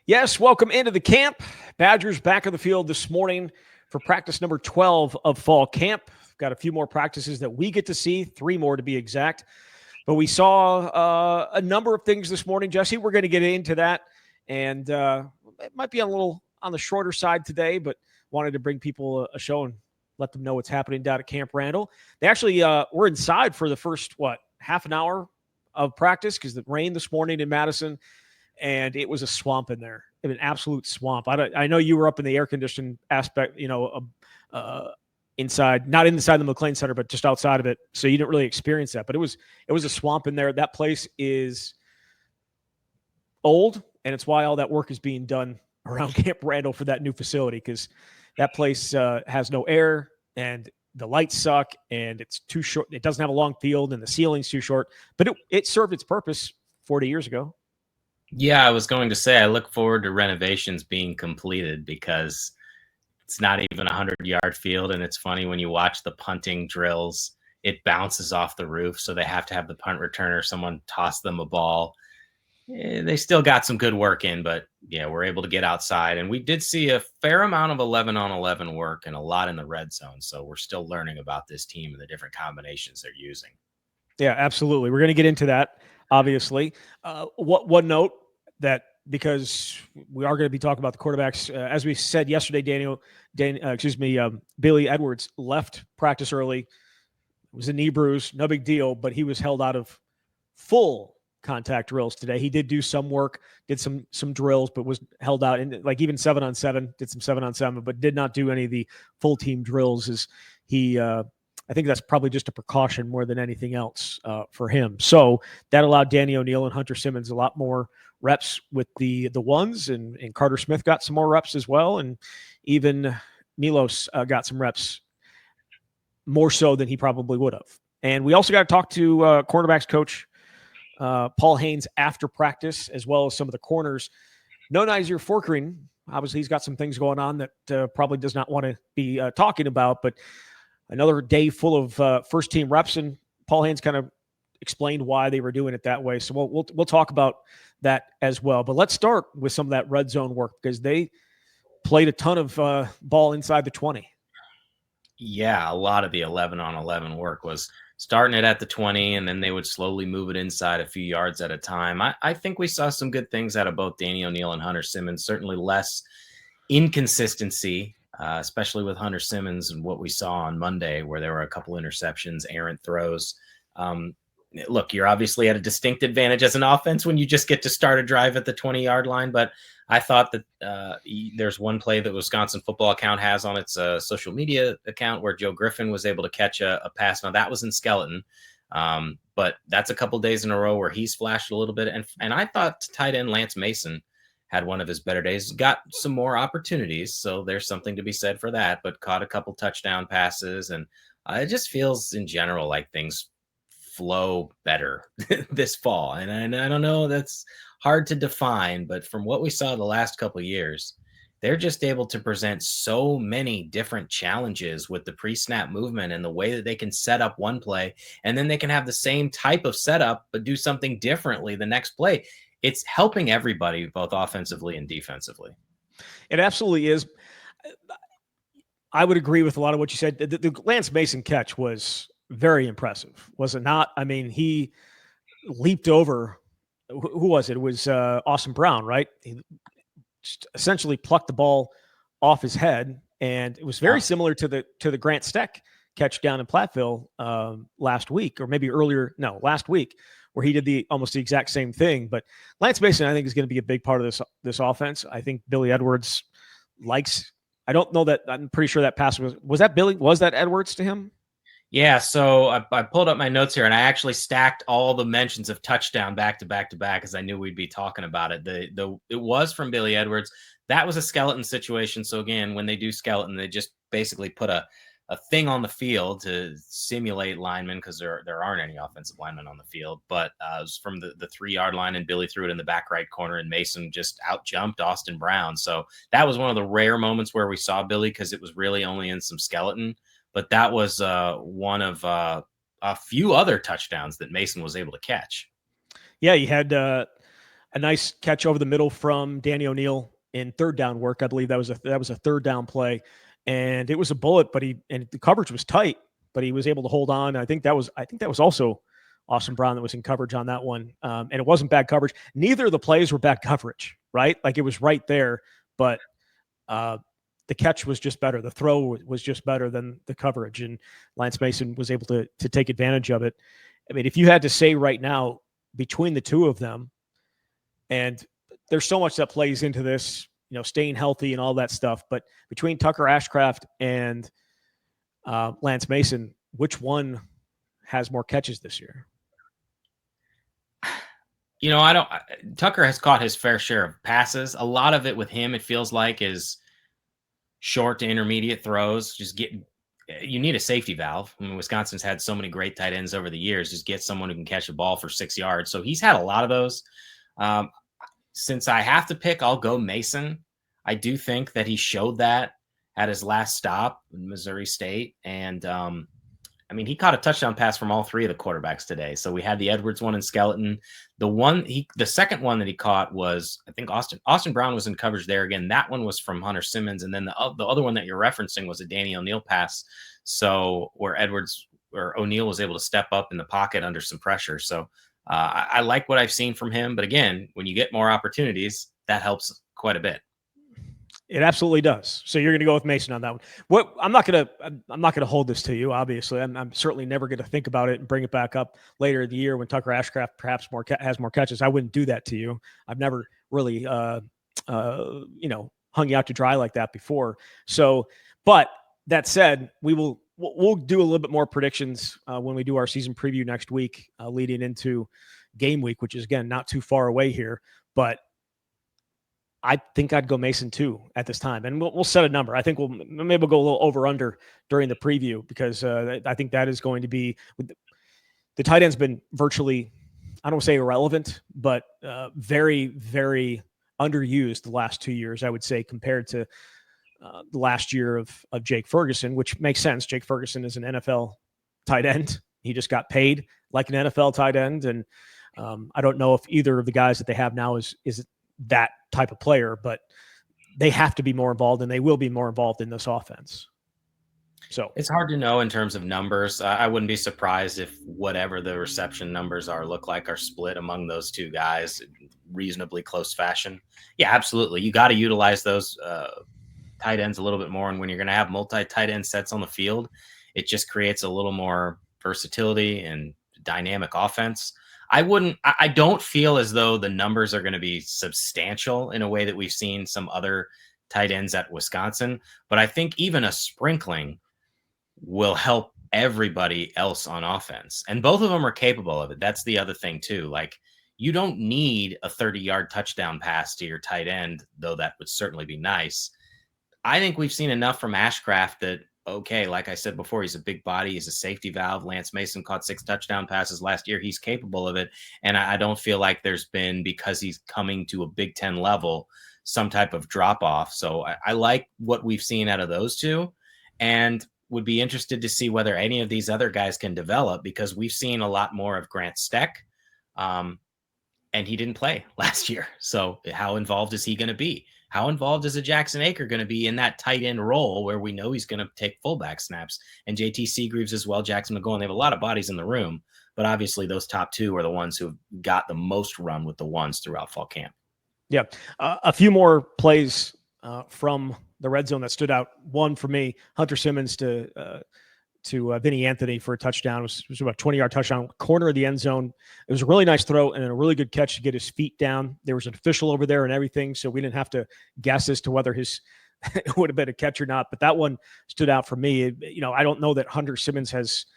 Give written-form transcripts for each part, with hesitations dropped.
Yes, welcome into the camp. Badgers back on the field this morning for practice number 12 of fall camp. Got a few more practices that we get to see, 3 more to be exact. But we saw a number of things this morning, Jesse. We're going to get into that. And it might be a little on the shorter side today, but wanted to bring people a show and let them know what's happening down at Camp Randall. They actually were inside for the first, half an hour of practice because it rained this morning in Madison. And it was a swamp in there, an absolute swamp. I know you were up in the air-conditioned aspect, inside, not inside the McLean Center, but just outside of it. So you didn't really experience that. But it was a swamp in there. That place is old, and it's why all that work is being done around Camp Randall for that new facility, because that place has no air, and the lights suck, and it's too short. It doesn't have a long field, and the ceiling's too short. But it served its purpose 40 years ago. Yeah, I was going to say I look forward to renovations being completed because it's not even a 100-yard field. And it's funny when you watch the punting drills, it bounces off the roof. So they have to have the punt returner, someone toss them a ball. They still got some good work in, but yeah, we're able to get outside. And we did see a fair amount of 11-on-11 work and a lot in the red zone. So we're still learning about this team and the different combinations they're using. Yeah, absolutely. We're going to get into that, obviously. One note that, because we are going to be talking about the quarterbacks, as we said yesterday, Billy Edwards left practice early. It was a knee bruise, no big deal, but he was held out of full contact drills today. He did do some work, did some drills, but was held out in even 7-on-7, did some 7-on-7, but did not do any of the full team drills. As he, I think that's probably just a precaution more than anything else for him. So that allowed Danny O'Neill and Hunter Simmons a lot more reps with the ones, and Carter Smith got some more reps as well, and even Milos got some reps, more so than he probably would have. And we also got to talk to cornerbacks coach Paul Haynes after practice, as well as some of the corners. No Nyzier Fourqurean. Obviously, he's got some things going on that probably does not want to be talking about, but another day full of first-team reps, and Paul Haynes kind of explained why they were doing it that way. So we'll talk about that as well. But let's start with some of that red zone work, because they played a ton of ball inside the 20. Yeah, a lot of the 11-on-11 work was starting it at the 20, and then they would slowly move it inside a few yards at a time. I think we saw some good things out of both Danny O'Neill and Hunter Simmons, certainly less inconsistency, especially with Hunter Simmons and what we saw on Monday, where there were a couple interceptions, errant throws. Look, you're obviously at a distinct advantage as an offense when you just get to start a drive at the 20-yard line. But I thought that there's one play that Wisconsin football account has on its social media account where Joe Griffin was able to catch a pass. Now, that was in skeleton, but that's a couple days in a row where he's flashed a little bit. And I thought tight end Lance Mason had one of his better days, got some more opportunities. So there's something to be said for that, but caught a couple touchdown passes. And it just feels in general like things flow better this fall. And I don't know, that's hard to define, but from what we saw the last couple of years, they're just able to present so many different challenges with the pre-snap movement and the way that they can set up one play, and then they can have the same type of setup, but do something differently the next play. It's helping everybody, both offensively and defensively. It absolutely is. I would agree with a lot of what you said. The Lance Mason catch was very impressive, was it not? I mean, he leaped over, who was it? It was Austin Brown, right? He just essentially plucked the ball off his head, and it was very similar to the Grant Steck catch down in Platteville last week, or maybe last week, where he did almost the exact same thing. But Lance Mason, I think, is going to be a big part of this offense. I think Billy Edwards likes. I don't know that. I'm pretty sure that pass was that Billy? Was that Edwards to him? Yeah, so I pulled up my notes here, and I actually stacked all the mentions of touchdown back to back to back, as I knew we'd be talking about it. It was from Billy Edwards. That was a skeleton situation. So again, when they do skeleton, they just basically put a thing on the field to simulate linemen, because there aren't any offensive linemen on the field. But it was from the 3-yard line, and Billy threw it in the back right corner, and Mason just out-jumped Austin Brown. So that was one of the rare moments where we saw Billy, because it was really only in some skeleton. But that was one of a few other touchdowns that Mason was able to catch. Yeah, you had a nice catch over the middle from Danny O'Neill in third down work. I believe that was a third down play, and it was a bullet, but the coverage was tight, but he was able to hold on. I think that was also Austin Brown that was in coverage on that one, and it wasn't bad coverage. Neither of the plays were bad coverage, right? Like, it was right there, but the catch was just better. The throw was just better than the coverage, and Lance Mason was able to take advantage of it. I mean, if you had to say right now between the two of them, and there's so much that plays into this, staying healthy and all that stuff, but between Tucker Ashcraft and Lance Mason, which one has more catches this year? Tucker has caught his fair share of passes. A lot of it with him, it feels like, is short to intermediate throws. You need a safety valve. I mean, Wisconsin's had so many great tight ends over the years. Just get someone who can catch a ball for 6 yards. So he's had a lot of those. Since I have to pick, I'll go Mason. I do think that he showed that at his last stop in Missouri State. And he caught a touchdown pass from all three of the quarterbacks today. So we had the Edwards one in Skeleton. The second one that he caught was, I think, Austin Brown was in coverage there again. That one was from Hunter Simmons. And then the other one that you're referencing was a Danny O'Neill pass. So where O'Neill was able to step up in the pocket under some pressure. So I like what I've seen from him. But again, when you get more opportunities, that helps quite a bit. It absolutely does. So you're going to go with Mason on that one. I'm not going to hold this to you. Obviously, I'm certainly never going to think about it and bring it back up later in the year when Tucker Ashcraft perhaps has more catches. I wouldn't do that to you. I've never really, hung you out to dry like that before. So, but that said, we'll do a little bit more predictions when we do our season preview next week, leading into game week, which is, again, not too far away here, but I think I'd go Mason too at this time, and we'll set a number. I think we'll go a little over under during the preview, because I think that is going to be the tight end's been virtually, I don't want to say irrelevant, but very, very underused the last 2 years, I would say, compared to the last year of Jake Ferguson, which makes sense. Jake Ferguson is an NFL tight end. He just got paid like an NFL tight end, and I don't know if either of the guys that they have now is that type of player, but they have to be more involved, and they will be more involved in this offense. So it's hard to know in terms of numbers. I wouldn't be surprised if whatever the reception numbers are split among those two guys in reasonably close fashion. Yeah, absolutely. You got to utilize those tight ends a little bit more. And when you're going to have multi-tight end sets on the field, it just creates a little more versatility and dynamic offense. I don't feel as though the numbers are going to be substantial in a way that we've seen some other tight ends at Wisconsin, but I think even a sprinkling will help everybody else on offense. And both of them are capable of it. That's the other thing too. Like, you don't need a 30-yard touchdown pass to your tight end, though that would certainly be nice. I think we've seen enough from Ashcraft that, okay, like I said before, he's a big body. He's a safety valve. Lance Mason caught 6 touchdown passes last year. He's capable of it. And I don't feel like there's been, because he's coming to a Big Ten level, some type of drop off. So I like what we've seen out of those two, and would be interested to see whether any of these other guys can develop, because we've seen a lot more of Grant Steck. And he didn't play last year. So how involved is he going to be? How involved is a Jackson Aker going to be in that tight end role where we know he's going to take fullback snaps? And JT Seagreaves as well, Jackson McGowan. They have a lot of bodies in the room, but obviously those top two are the ones who have got the most run with the ones throughout fall camp. Yeah. A few more plays from the red zone that stood out. One for me, Hunter Simmons to Vinny Anthony for a touchdown. It was about a 20-yard touchdown, corner of the end zone. It was a really nice throw and a really good catch to get his feet down. There was an official over there and everything, so we didn't have to guess as to whether it would have been a catch or not. But that one stood out for me. I don't know that Hunter Simmons has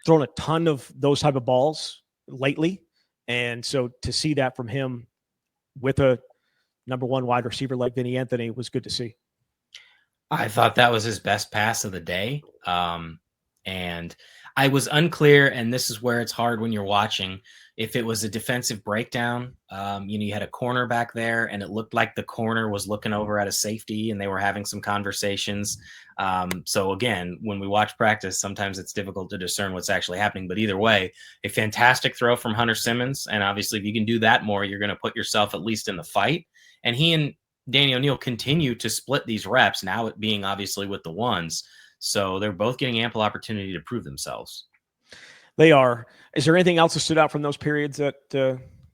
thrown a ton of those type of balls lately, and so to see that from him with a number one wide receiver like Vinny Anthony was good to see. I thought that was his best pass of the day. And I was unclear, and this is where it's hard when you're watching. if it was a defensive breakdown, you had a corner back there and it looked like the corner was looking over at a safety and they were having some conversations. So again, when we watch practice, sometimes it's difficult to discern what's actually happening, but either way, a fantastic throw from Hunter Simmons. And obviously if you can do that more, you're going to put yourself at least in the fight. And he and Danny O'Neil continue to split these reps, now it being obviously with the ones. So they're both getting ample opportunity to prove themselves. They are. Is there anything else that stood out from those periods that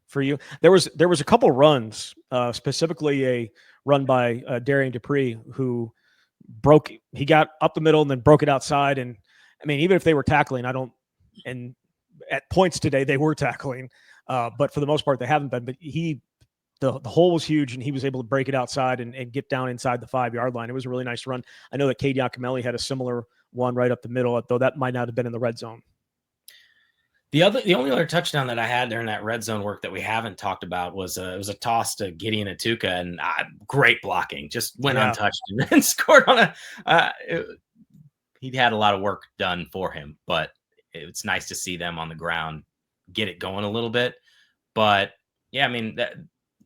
for you? There was a couple runs, specifically a run by Darian Dupree, who he got up the middle and then broke it outside. And I mean, even if they were tackling, and at points today they were tackling, but for the most part they haven't been. But the hole was huge, and he was able to break it outside and get down inside the 5-yard line. It was a really nice run. I know that Cade Yakimelli had a similar one right up the middle, though that might not have been in the red zone. The only other touchdown that I had during that red zone work that we haven't talked about was it was a toss to Gideon Atuka, and great blocking, just went untouched and scored on he'd had a lot of work done for him, but it's nice to see them on the ground get it going a little bit. But yeah, I mean,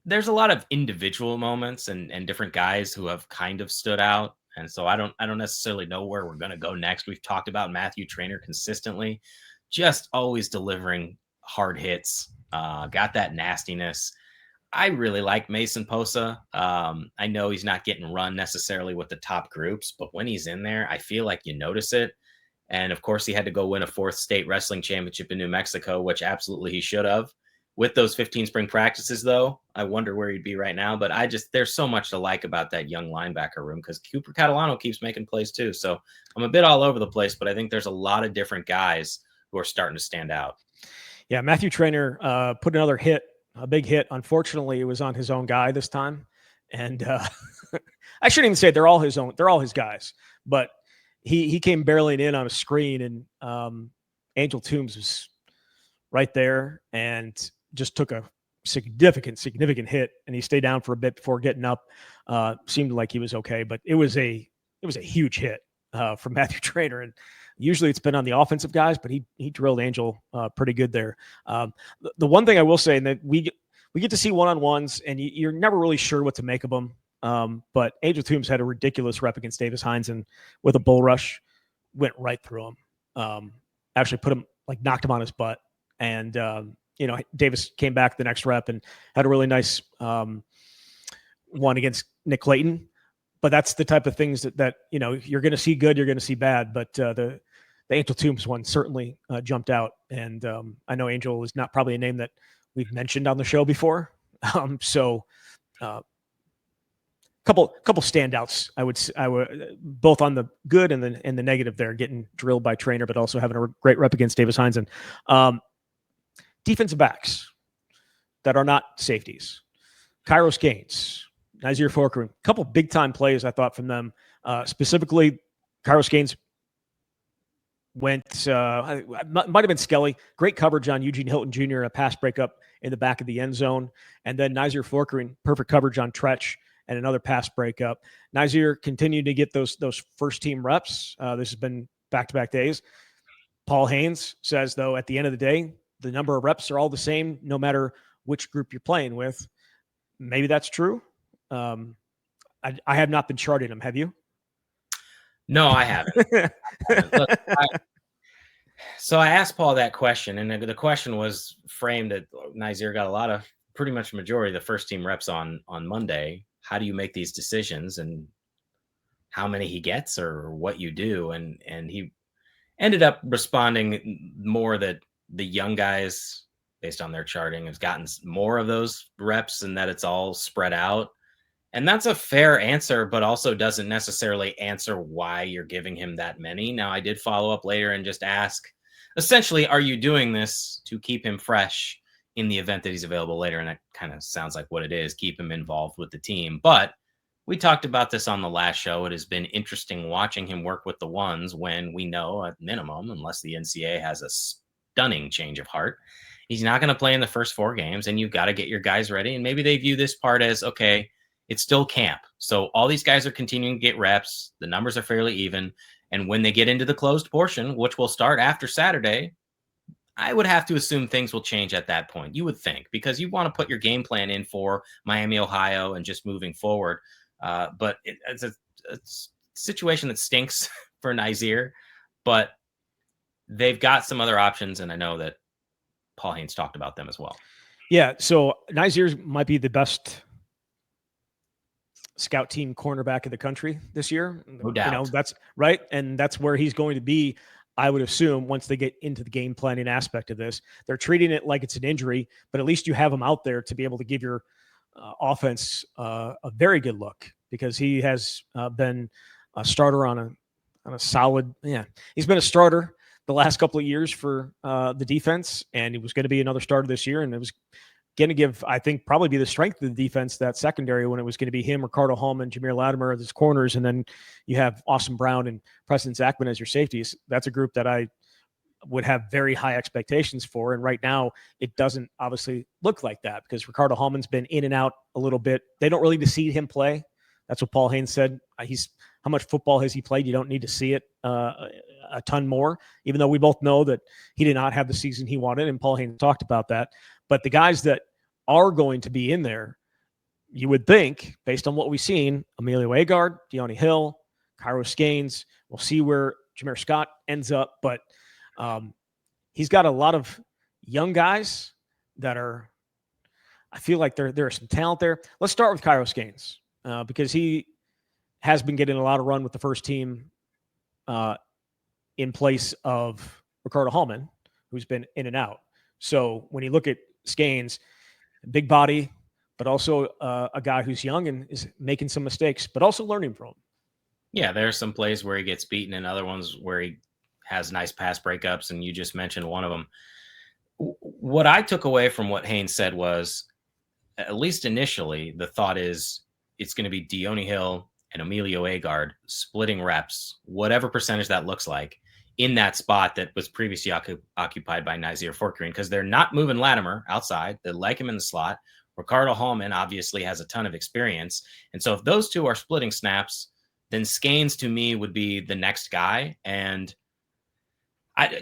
there's a lot of individual moments and different guys who have kind of stood out. And so I don't necessarily know where we're going to go next. We've talked about Matthew Traynor consistently, just always delivering hard hits, got that nastiness. I really like Mason Posa. I know he's not getting run necessarily with the top groups, but when he's in there, I feel like you notice it. And of course, he had to go win a 4th state wrestling championship in New Mexico, which absolutely he should have. With those 15 spring practices, though, I wonder where he'd be right now. But there's so much to like about that young linebacker room, because Cooper Catalano keeps making plays too. So I'm a bit all over the place, but I think there's a lot of different guys who are starting to stand out. Yeah, Matthew Traynor put another hit, a big hit. Unfortunately, it was on his own guy this time. And I shouldn't even say they're all his own. They're all his guys. But he came barreling in on a screen, and Angel Toombs was right there and just took a significant hit, and he stayed down for a bit before getting up. Seemed like he was okay, but it was a huge hit from Matthew Traynor. And usually it's been on the offensive guys, but he drilled Angel pretty good there. The one thing I will say, and that we get to see one-on-ones, and you're never really sure what to make of them. But Angel Toombs had a ridiculous rep against Davis Hines, and with a bull rush, went right through him. Actually knocked him on his butt. And, Davis came back the next rep and had a really nice one against Nick Clayton. But that's the type of things that you're going to see good, you're going to see bad. But the Angel Toombs one certainly jumped out. And I know Angel is not probably a name that we've mentioned on the show before. So couple standouts, I would both on the good and the negative there, getting drilled by Traynor, but also having a great rep against Davis Hines. And defensive backs that are not safeties. Kairos Gaines, Nyzier Fourqurean, a couple big time plays I thought from them. Specifically, Kairos Gaines might have been Skelly. Great coverage on Eugene Hilton Jr., a pass breakup in the back of the end zone. And then Nyzier Fourqurean, perfect coverage on Tretch and another pass breakup. Nyzier continued to get those first team reps. This has been back-to-back days. Paul Haynes says, though, at the end of the day, the number of reps are all the same, no matter which group you're playing with. Maybe that's true. I have not been charting them. Have you? No, I haven't. Look, so I asked Paul that question, and the question was framed that Nyzier got a lot of, pretty much majority of the first team reps on Monday. How do you make these decisions, and how many he gets, or what you do? And he ended up responding more that the young guys, based on their charting, has gotten more of those reps, and that it's all spread out. And that's a fair answer, but also doesn't necessarily answer why you're giving him that many. Now, I did follow up later and just ask, essentially, are you doing this to keep him fresh in the event that he's available later? And that kind of sounds like what it is, keep him involved with the team. But we talked about this on the last show. It has been interesting watching him work with the ones, when we know at minimum, unless the NCAA has a stunning change of heart, he's not going to play in the first 4 games, and you've got to get your guys ready. And maybe they view this part as, okay, it's still camp. So all these guys are continuing to get reps. The numbers are fairly even. And when they get into the closed portion, which will start after Saturday, I would have to assume things will change at that point. You would think, because you want to put your game plan in for Miami, Ohio, and just moving forward. But it's a situation that stinks for Nyzier, but they've got some other options, and I know that Paul Haynes talked about them as well. Yeah, so Nyzier might be the best scout team cornerback of the country this year. No doubt. That's right, and that's where he's going to be, I would assume, once they get into the game planning aspect of this. They're treating it like it's an injury, but at least you have him out there to be able to give your offense a very good look, because he has been a starter on a solid. Yeah, he's been a starter the last couple of years for the defense, and he was going to be another starter this year, and it was going to give, I think, probably be the strength of the defense, that secondary, when it was going to be him, Ricardo Hallman, Jameer Latimer as his corners, and then you have Austin Brown and Preston Zachman as your safeties. That's a group that I would have very high expectations for, and right now it doesn't obviously look like that, because Ricardo Hallman's been in and out a little bit. They don't really see him play. That's what Paul Haynes said. How much football has he played? You don't need to see it a ton more, even though we both know that he did not have the season he wanted, and Paul Haynes talked about that. But the guys that are going to be in there, you would think, based on what we've seen, Emilio Agard, Deone Hill, Kairos Gaines, we'll see where Jameer Scott ends up, but he's got a lot of young guys that I feel like there are some talent there. Let's start with Kairos Gaines, because he has been getting a lot of run with the first team in place of Ricardo Hallman, who's been in and out. So when you look at Gaines, big body, but also a guy who's young and is making some mistakes, but also learning from him. Yeah, there are some plays where he gets beaten and other ones where he has nice pass breakups, and you just mentioned one of them. What I took away from what Haynes said was, at least initially, the thought is it's going to be Deone Hill and Emilio Agard splitting reps, whatever percentage that looks like, in that spot that was previously occupied by Nyzier Fourqurean, because they're not moving Latimer outside. They like him in the slot. Ricardo Hallman obviously has a ton of experience. And so if those two are splitting snaps, then Gaines to me would be the next guy. And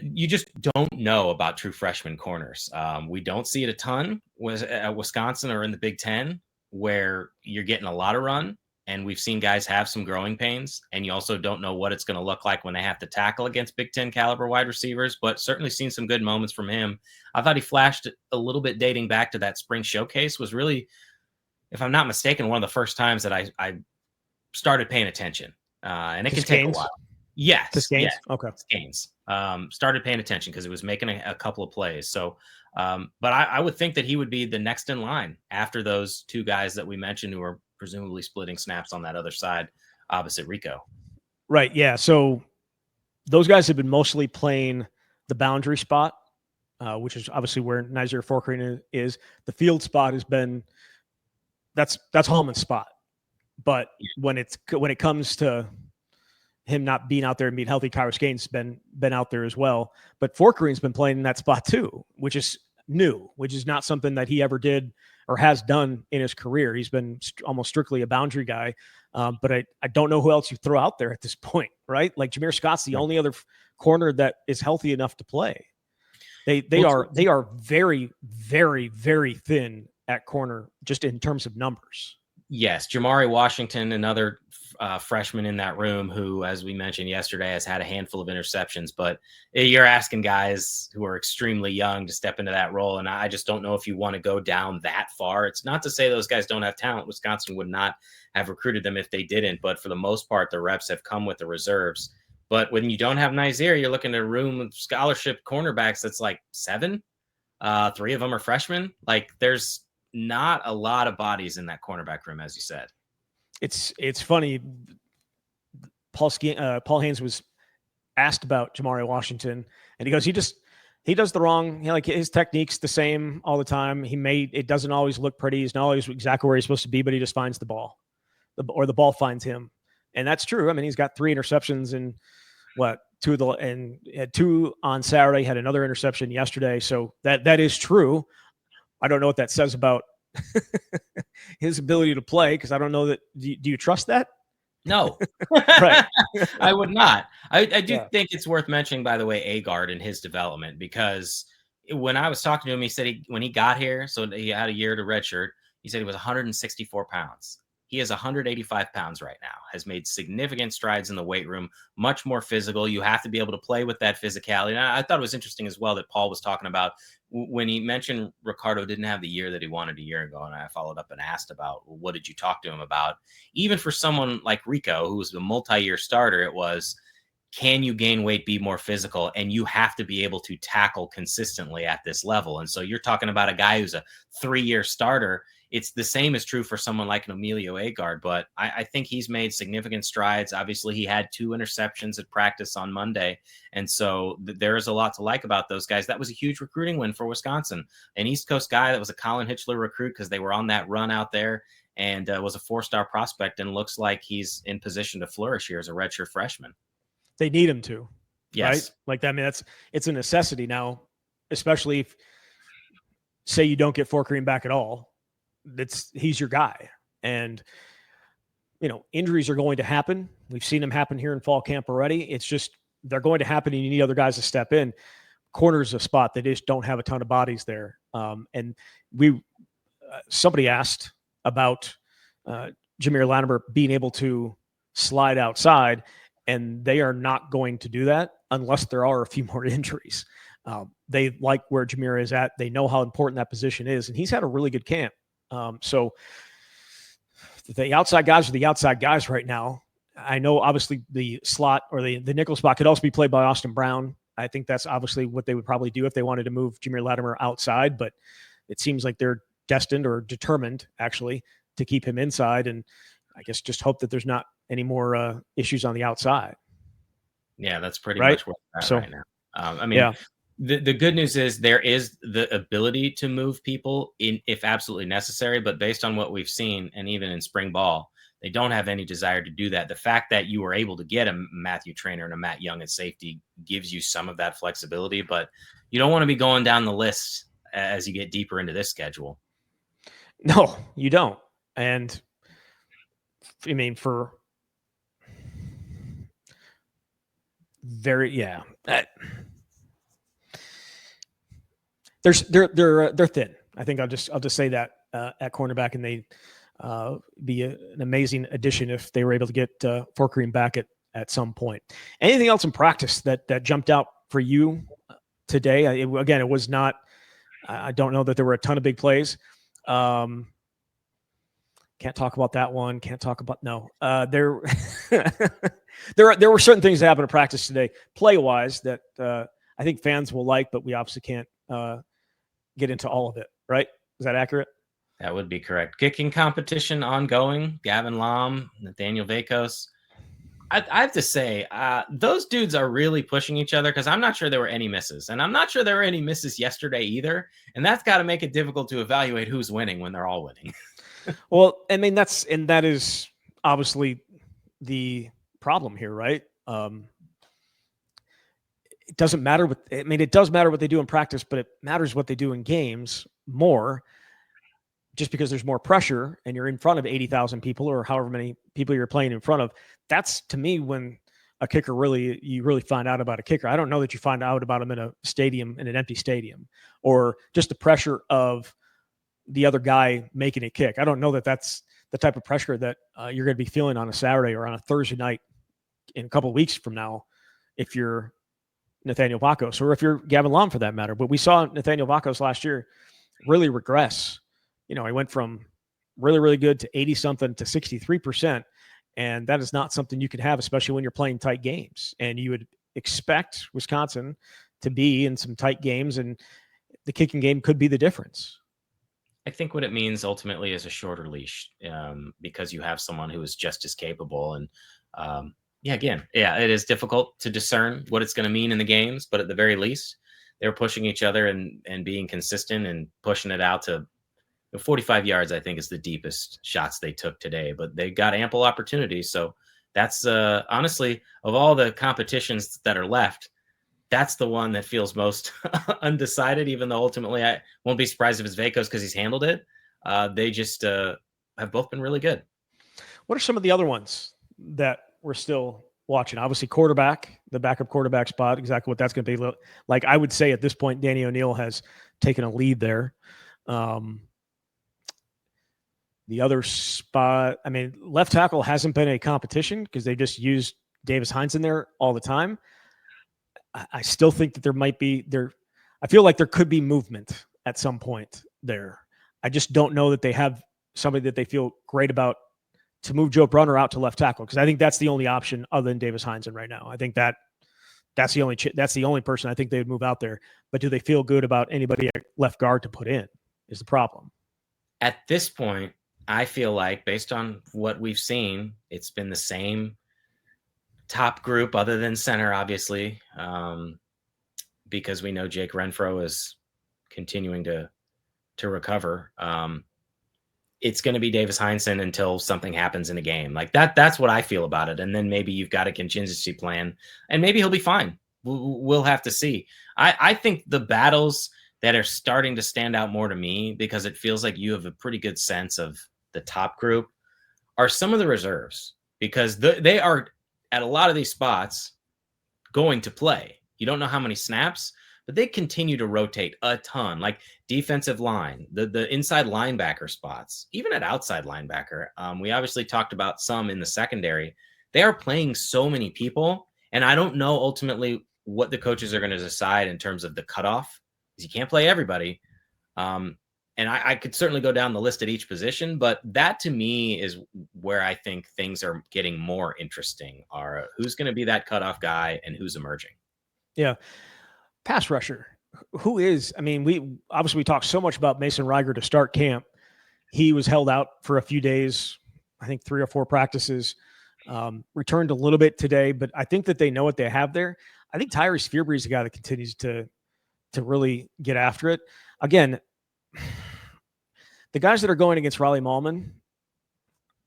you just don't know about true freshman corners. We don't see it a ton at Wisconsin or in the Big Ten, where you're getting a lot of run. And we've seen guys have some growing pains, and you also don't know what it's going to look like when they have to tackle against Big Ten caliber wide receivers, but certainly seen some good moments from him. I thought he flashed a little bit dating back to that spring showcase. Was really, if I'm not mistaken, one of the first times that I started paying attention. And it can take a while. Yes. To Gaines? Yes, okay. Gaines. Started paying attention because it was making a couple of plays. So, but I would think that he would be the next in line after those two guys that we mentioned who are presumably splitting snaps on that other side opposite Rico. Right. Yeah. So those guys have been mostly playing the boundary spot, which is obviously where Nyzier Fourqurean is. The field spot has been that's Hallman's spot. But when it comes to him not being out there and being healthy, Kairos Gaines has been out there as well. But Fourqurean's been playing in that spot too, which is new, which is not something that he ever did or has done in his career. He's been almost strictly a boundary guy. But I don't know who else you throw out there at this point, right? Like Jameer Scott's the only other corner that is healthy enough to play. They are very, very, very thin at corner, just in terms of numbers. Yes, Jamari Washington, another freshman in that room who, as we mentioned yesterday, has had a handful of interceptions. But you're asking guys who are extremely young to step into that role, and I just don't know if you want to go down that far. It's not to say those guys don't have talent. Wisconsin would not have recruited them if they didn't, but for the most part, the reps have come with the reserves. But when you don't have Nyzier, you're looking at a room of scholarship cornerbacks that's like 7. 3 of them are freshmen. Like, there's not a lot of bodies in that cornerback room, as you said. It's funny. Paul Haynes was asked about Jamari Washington, and he goes, he does the wrong, like his technique's the same all the time. It doesn't always look pretty. He's not always exactly where he's supposed to be, but he just finds the ball, or the ball finds him. And that's true. I mean, he's got 3 interceptions and had 2 on Saturday, had another interception yesterday. So that is true. I don't know what that says about his ability to play, because I don't know that. Do you trust that? No. Right. I would not. I do think it's worth mentioning, by the way, Agard and his development, because when I was talking to him, he said when he got here, so he had a year to redshirt, he said he was 164 pounds. He is 185 pounds right now, has made significant strides in the weight room, much more physical. You have to be able to play with that physicality. And I thought it was interesting as well that Paul was talking about when he mentioned Ricardo didn't have the year that he wanted a year ago. And I followed up and asked about, well, what did you talk to him about? Even for someone like Rico, who was a multi-year starter, it was, can you gain weight, be more physical? And you have to be able to tackle consistently at this level. And so you're talking about a guy who's a 3-year starter. It's the same is true for someone like an Emilio Agard, but I think he's made significant strides. Obviously, he had 2 interceptions at practice on Monday. And so there is a lot to like about those guys. That was a huge recruiting win for Wisconsin. An East Coast guy that was a Colin Hitchler recruit because they were on that run out there, and was a 4-star prospect, and looks like he's in position to flourish here as a redshirt freshman. They need him to, yes. Right? Like, I mean, it's a necessity now, especially if, say, you don't get Fourqurean back at all. He's your guy. And, injuries are going to happen. We've seen them happen here in fall camp already. It's just, they're going to happen, and you need other guys to step in. Corner's a spot that just don't have a ton of bodies there. And somebody asked about Jameer Latimer being able to slide outside, and they are not going to do that unless there are a few more injuries. They like where Jameer is at. They know how important that position is, and he's had a really good camp. So the outside guys are the outside guys right now. I know obviously the slot or the nickel spot could also be played by Austin Brown. I think that's obviously what they would probably do if they wanted to move Jameer Latimer outside, but it seems like they're destined or determined actually to keep him inside. And I guess just hope that there's not any more issues on the outside. Yeah, that's pretty right? much where we're at right now. I mean, yeah. The good news is there is the ability to move people if absolutely necessary, but based on what we've seen, and even in spring ball, they don't have any desire to do that. The fact that you were able to get a Matthew Trainer and a Matt Young at safety gives you some of that flexibility, but you don't want to be going down the list as you get deeper into this schedule. No, you don't. And I mean, they're thin. I think I'll just say that at cornerback, and they be an amazing addition if they were able to get Fourqurean back at some point. Anything else in practice that jumped out for you today? Again, it was not. I don't know that there were a ton of big plays. Can't talk about that one. Can't talk about there were certain things that happened in practice today, play wise, that I think fans will like, but we obviously can't get into all of it. Right? Is that accurate? That would be correct. Kicking competition ongoing. Gavin Lom, Nathaniel Vakos. I have to say, those dudes are really pushing each other, because I'm not sure there were any misses. And I'm not sure there were any misses yesterday either. And that's got to make it difficult to evaluate who's winning when they're all winning. Well, I mean, that is obviously the problem here, right? It doesn't matter it does matter what they do in practice, but it matters what they do in games more, just because there's more pressure and you're in front of 80,000 people or however many people you're playing in front of. That's, to me, when a kicker you really find out about a kicker. I don't know that you find out about him in an empty stadium, or just the pressure of the other guy making a kick. I don't know that that's the type of pressure that you're going to be feeling on a Saturday or on a Thursday night in a couple of weeks from now, if you're Nathaniel Vakos, or if you're Gavin Lom for that matter. But we saw Nathaniel Vakos last year really regress. He went from really, really good to 80-something to 63%. And that is not something you could have, especially when you're playing tight games. And you would expect Wisconsin to be in some tight games, and the kicking game could be the difference. I think what it means ultimately is a shorter leash, because you have someone who is just as capable. And it is difficult to discern what it's going to mean in the games, but at the very least, they're pushing each other and being consistent and pushing it out to 45 yards. I think is the deepest shots they took today, but they got ample opportunities. So that's honestly, of all the competitions that are left, that's the one that feels most undecided, even though ultimately I won't be surprised if it's Vakos because he's handled it. They just have both been really good. What are some of the other ones that we're still watching. Obviously, quarterback, the backup quarterback spot, exactly what that's going to be like. I would say at this point, Danny O'Neill has taken a lead there. The other spot, I mean, left tackle hasn't been a competition because they just used Davis Hines in there all the time. I still think that there might be there. I feel like there could be movement at some point there. I just don't know that they have somebody that they feel great about to move Joe Brunner out to left tackle, because I think that's the only option other than Davis Hines right now. I think that's the only person I think they would move out there. But do they feel good about anybody at left guard to put in is the problem. At this point, I feel like, based on what we've seen, it's been the same top group other than center, obviously, because we know Jake Renfro is continuing to recover. It's going to be Davis Heinsohn until something happens in a game like that. That's what I feel about it. And then maybe you've got a contingency plan, and maybe he'll be fine. We'll have to see. I think the battles that are starting to stand out more to me, because it feels like you have a pretty good sense of the top group, are some of the reserves, because they are at a lot of these spots going to play. You don't know how many snaps, but they continue to rotate a ton, like defensive line, the inside linebacker spots, even at outside linebacker. We obviously talked about some in the secondary. They are playing so many people, and I don't know ultimately what the coaches are going to decide in terms of the cutoff, because you can't play everybody. And I could certainly go down the list at each position, but that to me is where I think things are getting more interesting, are who's going to be that cutoff guy and who's emerging. Yeah. Pass rusher. Who is, I mean, we talked so much about Mason Reiger to start camp. He was held out for a few days, I think 3 or 4 practices, returned a little bit today, but I think that they know what they have there. I think Tyrese Fearbry is a guy that continues to really get after it. Again, the guys that are going against Riley Mahlman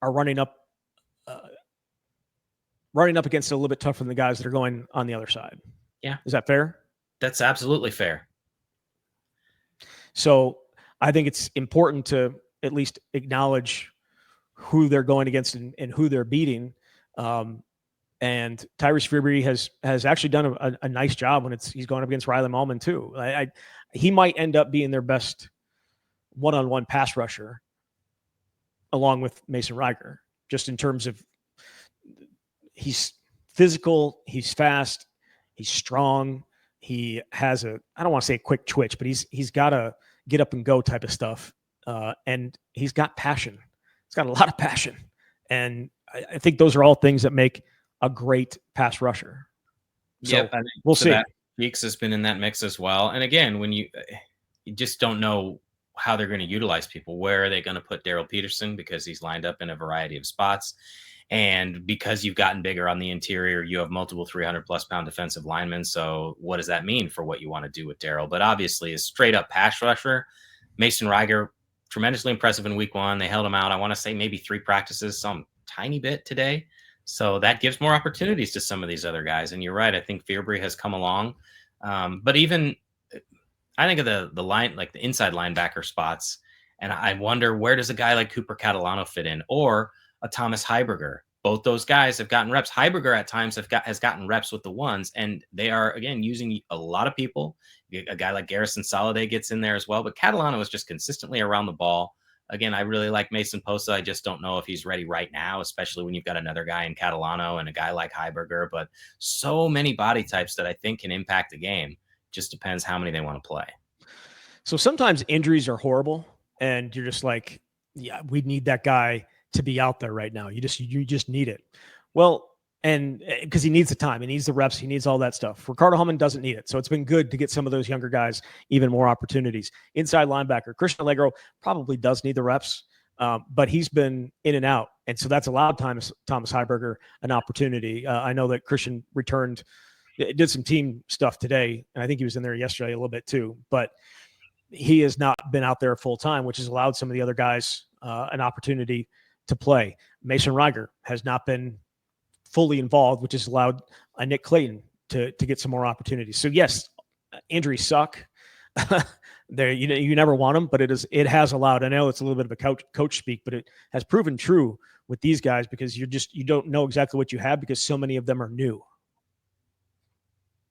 are running up against it a little bit tougher than the guys that are going on the other side. Yeah. Is that fair? That's absolutely fair. So I think it's important to at least acknowledge who they're going against and who they're beating. And Tyrese Fearbry has actually done a nice job when he's going up against Riley Mahlman too. He might end up being their best one-on-one pass rusher, along with Mason Reiger, just in terms of he's physical, he's fast, he's strong. He has I don't want to say a quick twitch, but he's got a get up and go type of stuff. And he's got passion. He's got a lot of passion. And I think those are all things that make a great pass rusher. So yep, we'll see. Cheeks has been in that mix as well. And again, when you just don't know how they're going to utilize people. Where are they going to put Daryl Peterson? Because he's lined up in a variety of spots. And because you've gotten bigger on the interior, you have multiple 300-plus pound defensive linemen. So what does that mean for what you want to do with Daryl? But obviously, a straight-up pass rusher, Mason Reiger, tremendously impressive in week 1. They held him out, I want to say, maybe 3 practices, some tiny bit today. So that gives more opportunities to some of these other guys. And you're right. I think Fearbry has come along. But even I think of the line, like the inside linebacker spots, and I wonder, where does a guy like Cooper Catalano fit in, or a Thomas Heiberger? Both those guys have gotten reps. Heiberger at times has gotten reps with the ones, and they are, again, using a lot of people. A guy like Garrison Soliday gets in there as well, but Catalano is just consistently around the ball. Again, I really like Mason Posa. I just don't know if he's ready right now, especially when you've got another guy in Catalano and a guy like Heiberger, but so many body types that I think can impact the game. Just depends how many they want to play. So sometimes injuries are horrible, and you're just like, yeah, we need that guy to be out there right now. You just need it. Well, and because he needs the time, he needs the reps, he needs all that stuff. Ricardo Hummon doesn't need it. So it's been good to get some of those younger guys even more opportunities. Inside linebacker, Christian Allegro probably does need the reps, but he's been in and out. And so that's allowed Thomas Heiberger an opportunity. I know that Christian returned, did some team stuff today, and I think he was in there yesterday a little bit too, but he has not been out there full time, which has allowed some of the other guys an opportunity to play. Mason Reiger has not been fully involved, which has allowed Nick Clayton to get some more opportunities. So yes, injuries suck. You never want them, but it has allowed. I know it's a little bit of a coach speak, but it has proven true with these guys because you don't know exactly what you have because so many of them are new.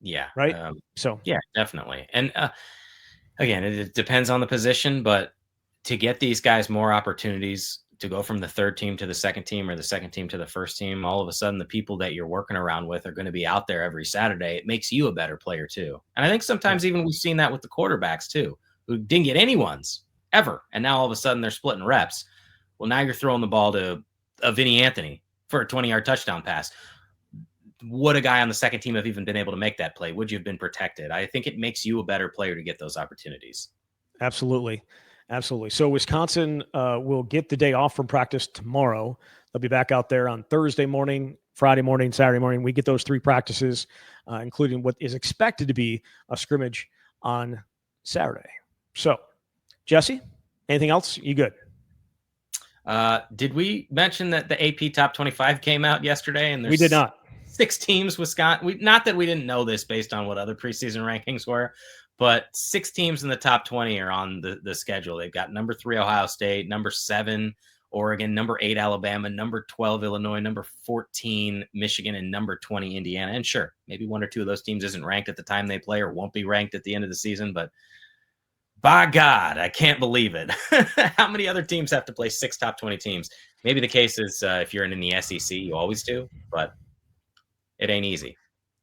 Yeah. Right. Yeah, definitely. And again, it depends on the position, but to get these guys more opportunities to go from the third team to the second team or the second team to the first team, all of a sudden the people that you're working around with are going to be out there every Saturday. It makes you a better player too. And I think sometimes even we've seen that with the quarterbacks too, who didn't get anyone's ever. And now all of a sudden they're splitting reps. Well, now you're throwing the ball to Vinny Anthony for a 20-yard touchdown pass. Would a guy on the second team have even been able to make that play? Would you have been protected? I think it makes you a better player to get those opportunities. Absolutely. Absolutely. So Wisconsin will get the day off from practice tomorrow. They'll be back out there on Thursday morning, Friday morning, Saturday morning. We get those 3 practices, including what is expected to be a scrimmage on Saturday. So, Jesse, anything else? You good? Did we mention that the AP Top 25 came out yesterday? And we did not. 6 teams, Wisconsin. Not that we didn't know this based on what other preseason rankings were, but 6 teams in the top 20 are on the schedule. They've got number 3 Ohio State, number 7 Oregon, number 8 Alabama, number 12 Illinois, number 14 Michigan, and number 20 Indiana. And sure, maybe 1 or 2 of those teams isn't ranked at the time they play or won't be ranked at the end of the season, but by God, I can't believe it. How many other teams have to play 6 top 20 teams? Maybe the case is if you're in the SEC, you always do, but it ain't easy.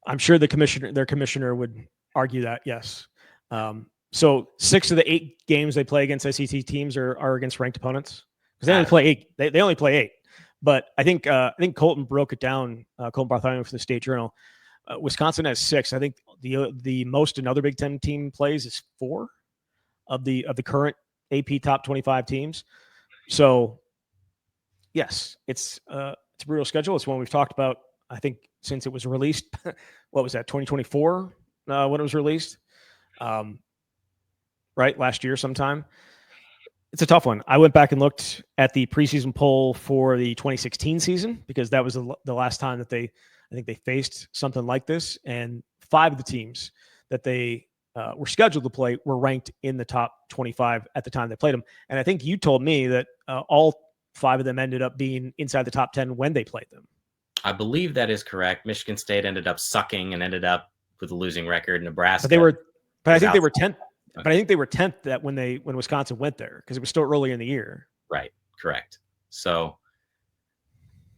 I'm sure their commissioner would argue that, yes. So 6 of the 8 games they play against SEC teams are against ranked opponents because they only play 8. They only play 8. But I think Colton broke it down. Colton Bartholomew for the State Journal. Wisconsin has 6. I think the most another Big Ten team plays is 4 of the current AP Top 25 teams. So yes, it's a brutal schedule. It's one we've talked about, I think, since it was released. What was that, 2024 when it was released? Right, last year sometime. It's a tough one. I went back and looked at the preseason poll for the 2016 season because that was the last time that I think they faced something like this. And 5 of the teams that they were scheduled to play were ranked in the top 25 at the time they played them. And I think you told me that all 5 of them ended up being inside the top 10 when they played them. I believe that is correct. Michigan State ended up sucking and ended up with a losing record. Nebraska, but I think they were 10th. But I think they were 10th that when Wisconsin went there because it was still early in the year. Right. Correct. So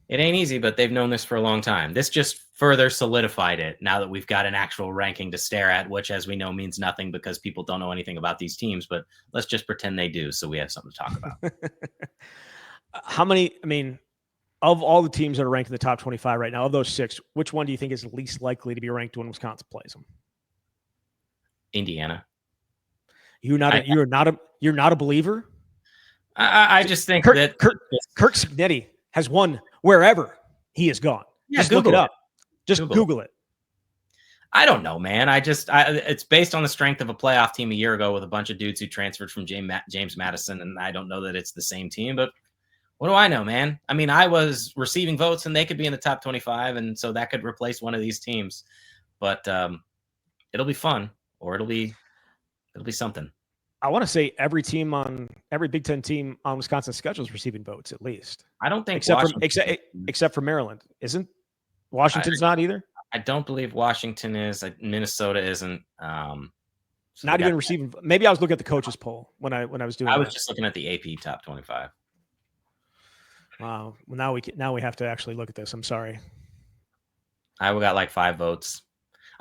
it ain't easy, but they've known this for a long time. This just further solidified it now that we've got an actual ranking to stare at, which, as we know, means nothing because people don't know anything about these teams. But let's just pretend they do, so we have something to talk about. How many? I mean, of all the teams that are ranked in the top 25 right now, of those 6, which one do you think is least likely to be ranked when Wisconsin plays them? Indiana. You're not a believer. I just think that Kirk Cignetti has won wherever he has gone. Yeah, just look it up. Just Google it. I don't know, man. It's based on the strength of a playoff team a year ago with a bunch of dudes who transferred from James Madison, and I don't know that it's the same team, but what do I know, man? I mean, I was receiving votes, and they could be in the top 25, and so that could replace one of these teams. But it'll be fun, or it'll be something. I want to say every Big Ten team on Wisconsin's schedule is receiving votes at least. I don't think except for Maryland. Isn't Washington's not either? I don't believe Washington is. Minnesota isn't. Not even receiving. Maybe I was looking at the coaches poll when I was doing. I was just looking at the AP Top 25. Wow. Well, now we have to actually look at this. I'm sorry. I got like 5 votes.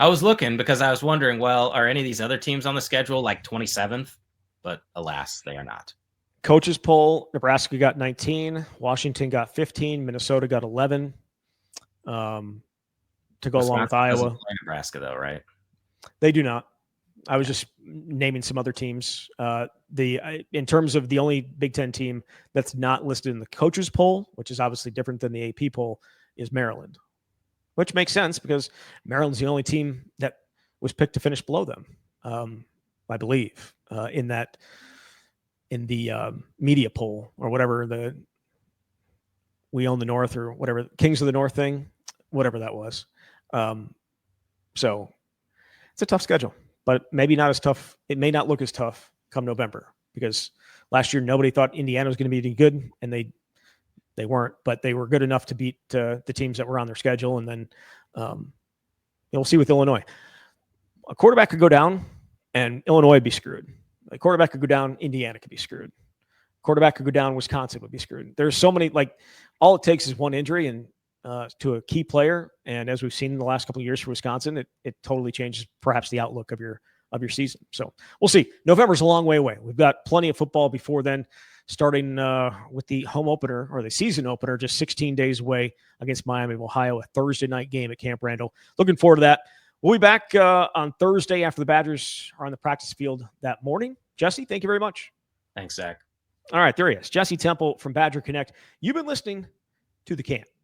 I was looking because I was wondering, well, are any of these other teams on the schedule like 27th? But alas, they are not. Coaches poll, Nebraska got 19, Washington got 15, Minnesota got 11. To go Wisconsin along with Iowa. Doesn't play Nebraska, though, right? They do not. I was just naming some other teams. In terms of the only Big Ten team that's not listed in the coaches poll, which is obviously different than the AP poll, is Maryland. Which makes sense because Maryland's the only team that was picked to finish below them, I believe, in the media poll or whatever, the We Own the North or whatever, Kings of the North thing, whatever that was. So it's a tough schedule, but maybe not as tough. It may not look as tough come November because last year nobody thought Indiana was going to be any good, and they They weren't, but they were good enough to beat the teams that were on their schedule. And then we'll see with Illinois. A quarterback could go down and Illinois would be screwed. A quarterback could go down, Indiana could be screwed. Quarterback could go down, Wisconsin would be screwed. There's so many, all it takes is one injury and to a key player. And as we've seen in the last couple of years for Wisconsin, it totally changes perhaps the outlook of your season. So we'll see. November's a long way away. We've got plenty of football before then, starting with the home opener or the season opener, just 16 days away against Miami of Ohio, a Thursday night game at Camp Randall. Looking forward to that. We'll be back on Thursday after the Badgers are on the practice field that morning. Jesse, thank you very much. Thanks, Zach. All right, there he is. Jesse Temple from Badger Connect. You've been listening to The Can.